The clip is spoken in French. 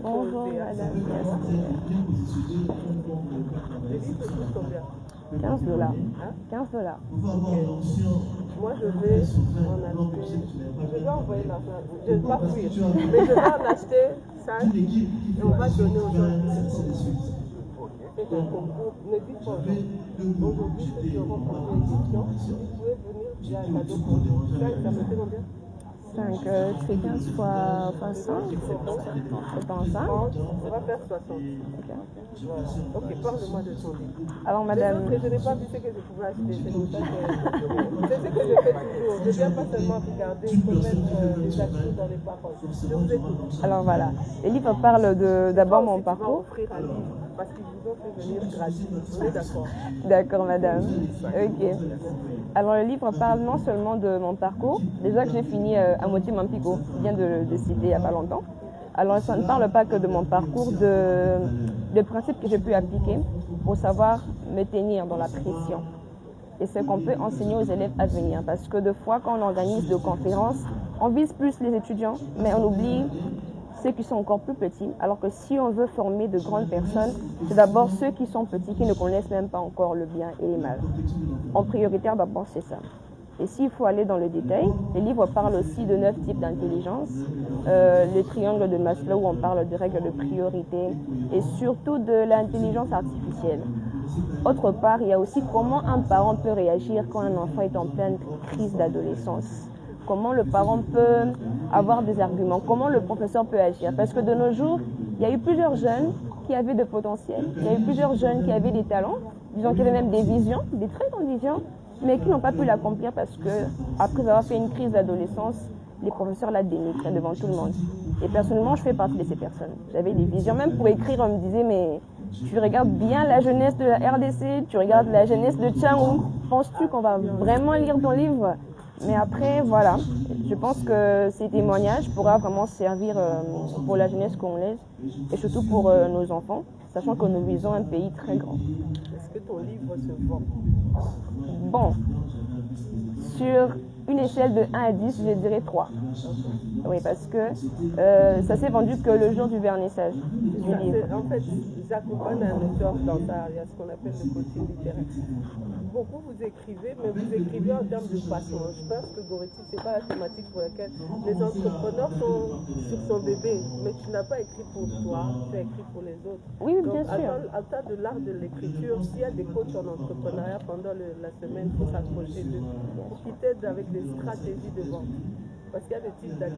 Bonjour madame. Les livres coûtent combien? 15 $. Hein? 15 $. Moi, je vais en acheter. Je dois envoyer l'argent. Je ne vais pas fuir. Mais je vais en acheter 5 et on va donner aux gens. C'est un concours. Ne dites pas aux gens. Aujourd'hui, ceux qui auront première édition, vous pouvez venir, il y a un cadeau pour vous. 5, ça me fait combien? 5, tu fais 15 fois 5, c'est pas ça? On va faire 60. Okay. Voilà. Ok, parle-moi de ton livre. Alors madame... Les autres, je n'ai pas vu ce que je pouvais acheter. C'est pour ça que... C'est ce que je fais toujours. Je ne viens pas seulement regarder, il faut mettre des actions dans les paroles. Je vous écoute. Alors voilà, les livres parlent d'abord mon parcours. Tu vas offrir un livre parce qu'ils vous ont fait venir gratuit. On est d'accord? D'accord madame. Ok. Alors le livre parle non seulement de mon parcours, déjà que j'ai fini à moitié Mampico, qui vient de citer il n'y a pas longtemps. Alors ça ne parle pas que de mon parcours, des principes que j'ai pu appliquer pour savoir me tenir dans la pression. Et ce qu'on peut enseigner aux élèves à venir. Parce que des fois, quand on organise des conférences, on vise plus les étudiants, mais on oublie ceux qui sont encore plus petits. Alors que si on veut former de grandes personnes, c'est d'abord ceux qui sont petits, qui ne connaissent même pas encore le bien et le mal. En prioritaire, d'abord, c'est ça. Et s'il faut aller dans le détail, les livres parlent aussi de 9 types d'intelligence, le triangle de Maslow où on parle de règles de priorité et surtout de l'intelligence artificielle. Autre part, il y a aussi comment un parent peut réagir quand un enfant est en pleine crise d'adolescence. Comment le parent peut avoir des arguments, comment le professeur peut agir. Parce que de nos jours, il y a eu plusieurs jeunes qui avaient de potentiel, il y a eu plusieurs jeunes qui avaient des talents, disons qui avaient même des visions, des très grandes visions, mais qui n'ont pas pu l'accomplir parce que, après avoir fait une crise d'adolescence, les professeurs la dénigraient devant tout le monde. Et personnellement, je fais partie de ces personnes. J'avais des visions, même pour écrire, on me disait, mais tu regardes bien la jeunesse de la RDC, tu regardes la jeunesse de Tchangou, penses-tu qu'on va vraiment lire ton livre? Mais après, voilà, je pense que ces témoignages pourra vraiment servir pour la jeunesse congolaise et surtout pour nos enfants, sachant que nous visons un pays très grand. Est-ce que ton livre se vend? Bon, sur une échelle de 1 à 10, je dirais 3. Oui, parce que ça s'est vendu que le jour du vernissage du livre. En fait, j'accompagne un auteur dans ça, il y a ce qu'on appelle le coaching littéraire. Beaucoup vous écrivez, mais vous écrivez en termes de passion. Je pense que Goretti, ce n'est pas la thématique pour laquelle les entrepreneurs sont sur son bébé, mais tu n'as pas écrit pour toi, tu as écrit pour les autres. Oui, donc, bien sûr. À temps de l'art de l'écriture, s'il y a des coachs en entrepreneuriat pendant la semaine, il faut s'approcher d'eux pour qu'ils t'aident avec des stratégies de vente. Parce qu'il y a des types d'activités.